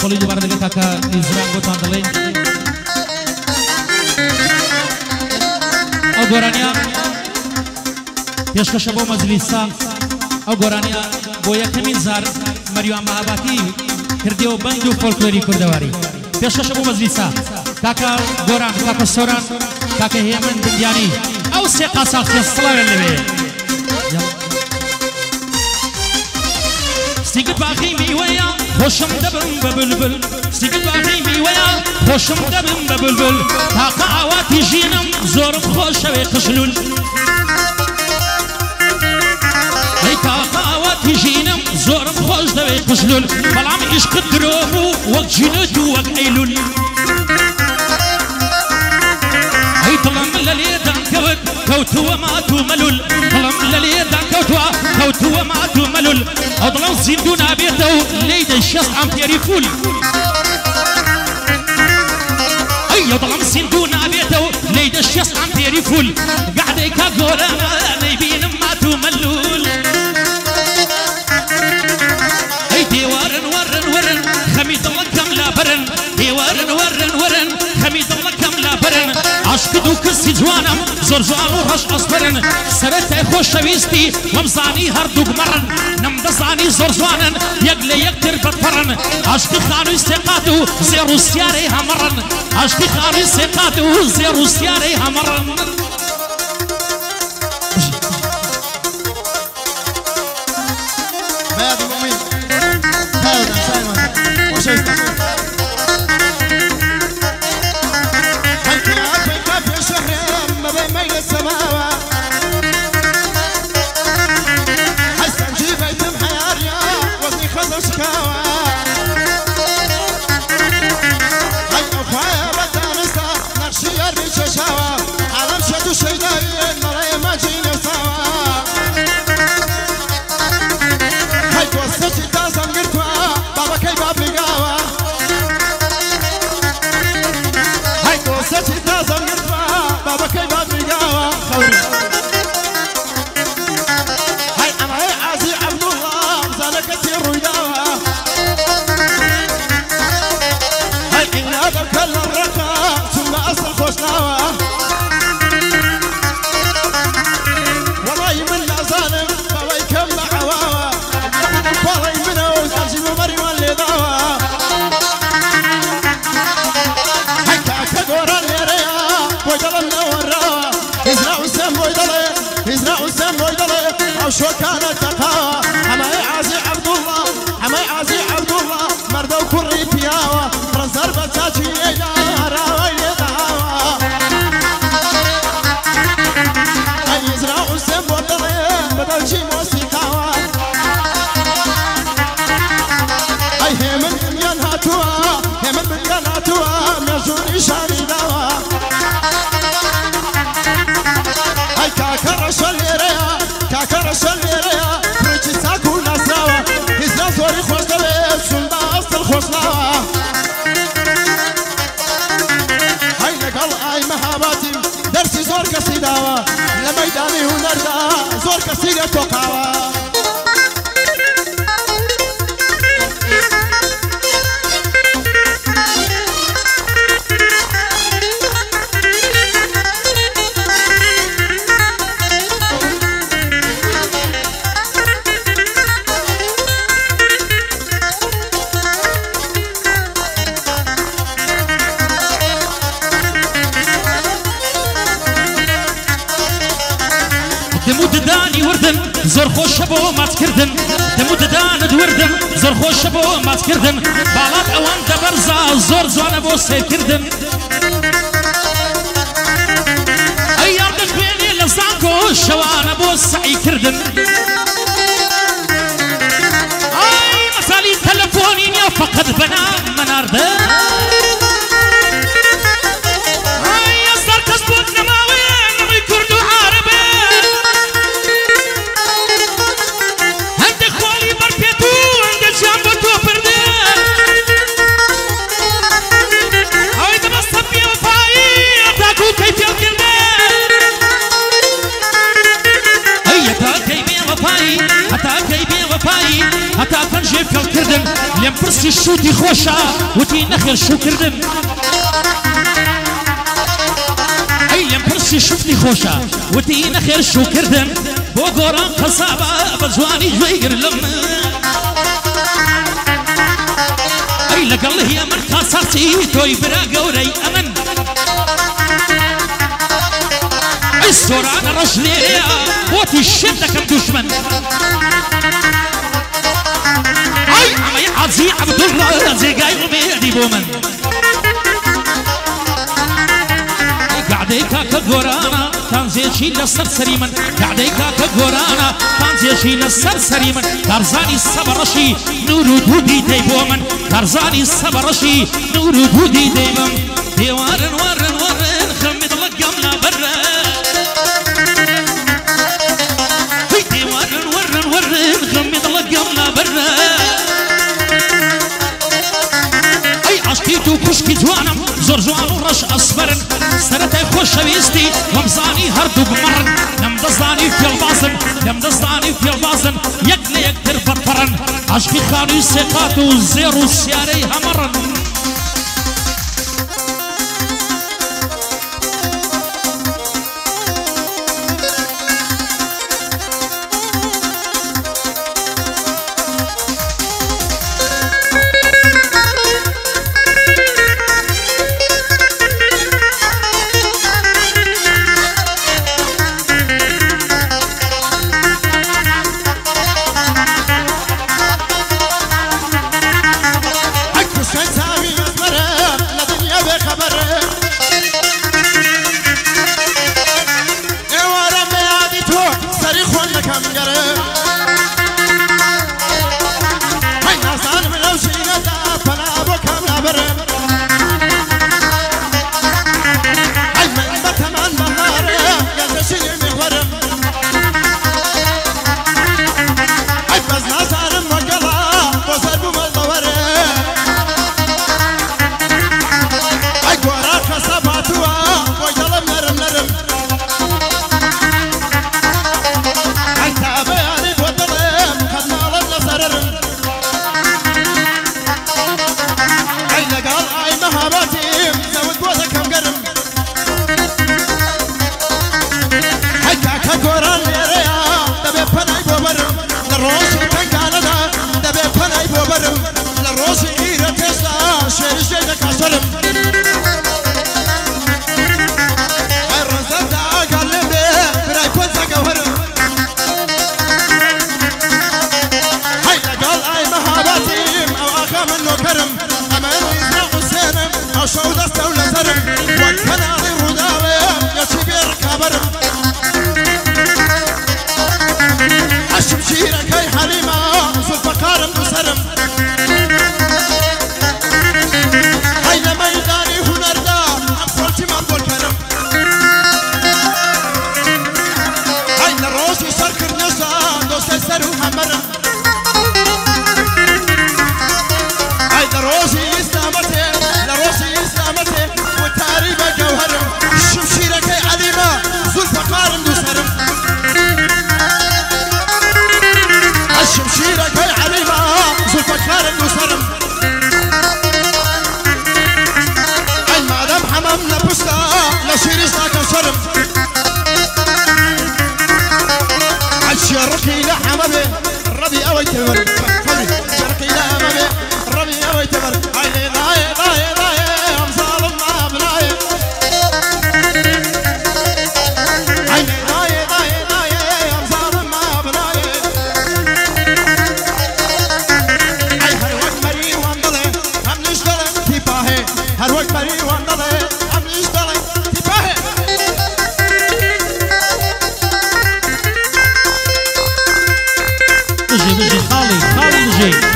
خلي دوباره دیگه کاکا ایزران گوتان دلین او گورانیا پیشکش بو مجلسا او گورانیا بو یکمین زار مریوان مهاباتی کردی و بند و فولکلوری کردواری پیشکش بو مجلسا کاکا گوران کاکا سوران کاکا هیمن دندیانی او سیقا ساختی الصلاة اللي سيقت باخيمي ويا خوشم دبن ببلبل سيقت باخيمي ويا خوشم دبن ببلبل تاقا عواتي جينم زورم خوشوي قشلول اي تاقا عواتي جينم زورم خوش دوي قشلول بلعم عشق الدروبو وق جنودو وق ايلول اي طلم لليدان كوتو وماتو ملول طلم لليدان كوتو وماتو ملول أضلوا زندونا بيتو ليد الشخص عم تيريفول أي أضلوا زندونا بيتو ليد الشخص عم تيريفول قاعد كاغورا نيبين ماتو ملول أي ديوارن ورن خميد الله كاملا برن ديوارن ورن خميد الله كاملا برن عشق دوك السجوانم زور جوان وهش أصبرن سرت خوش شويستي ومزاني هردوك مرن نمدزاني زور جوانن يقلي يقتر بطفرن عشق خانو استقاتو زيرو سياري همرن عشق خانو استقاتو زيرو سياري همرن بياض المؤمن هاودا سايمون وشيستا السماوة حسن جيبت محياريا وزني خزر شكاوى هاي أخويا بدانستا نقشي يربي ششاوى عالم شدو شيداوي مرأي ما جينا سوا هاي توسطي تازم قرتوا بابا كي باب لقاوى هاي توسطي تازم قرتوا بابا كي باب لقاوى هاي أنا عازي عبد الله مزالك كثير ويداوى هاي إن هذا كل الرقا ثم أصل خوشناوى والله من لا ظالم فهو يكمل عواوى والله منه وزرجي ومريم اللي ضاوى هاي كاكا قوران يا ريا ويضلنا وراوى يزرعوا السم ويضلي يزرعوا السم ويضلي أو شو كانت تقاوى حماي عازي عبد الله حماي عازي عبد الله مرد وكري بياوى فرنسر بتاجي راوي يدعاوى أي يزرعوا السم ويضلي بدل شي موسيقاوى أي همن ينهاتوها همن ينهاتوها مجوني شاري داوى هاي كاكا رشاليريا كاكا رشاليريا فريتشي ساكو ناسراوة إزنا زوري خوش دوي سندا أصل خوشناوة هاي لقل آي مهاباتي درسي زور كسي داوة لميداني هنردا زور كسي توقعوة زور خوش بو مات کردن دمود داند وردم زور خوش بو مات کردن بالات اوان دبرزا زور زوان بو سیر کردن ایار دشبینی لزاکو شوان بو سعی کردن ای مسالی تلفونی نیا فقط بنا منارده ای اصدار کس بود نماوی نمی کردو عربه كيف يمكن پرسی شوتی خوشا وتی نخیر شو کردن ای لم پرسی شوتی خوشا وتی نخیر شو کردن بو گوران قصابا بزوانی جویگر لم ای لگل هی من کاساتی توی برا گوری امن ای سوران رجلیا وتی شدکم دشمن ای اما عزی عبدالله زیگای غمیدی بومن قعديكا كغورانا كان زيشي لسر سريمن قعديكا كغورانا كان زيشي لسر سريمن ترزاني الصبرشي نور دودي ديبومن ترزاني الصبرشي نور دودي ديبم ديوارن ورن ورن خمد لقمنا برا ديوارن ورن ورن خمد لقمنا برا اي عشقيتو كشكي جوانم زور جوان ورش اصفرن سرتي خوش ويستي ومزاني هردو بمرن لم دزاني في البازن لم دزاني في البازن يكلي يكتر فرفرن عشقي خانو سيقاتو زيرو سياري همرن خالي خالي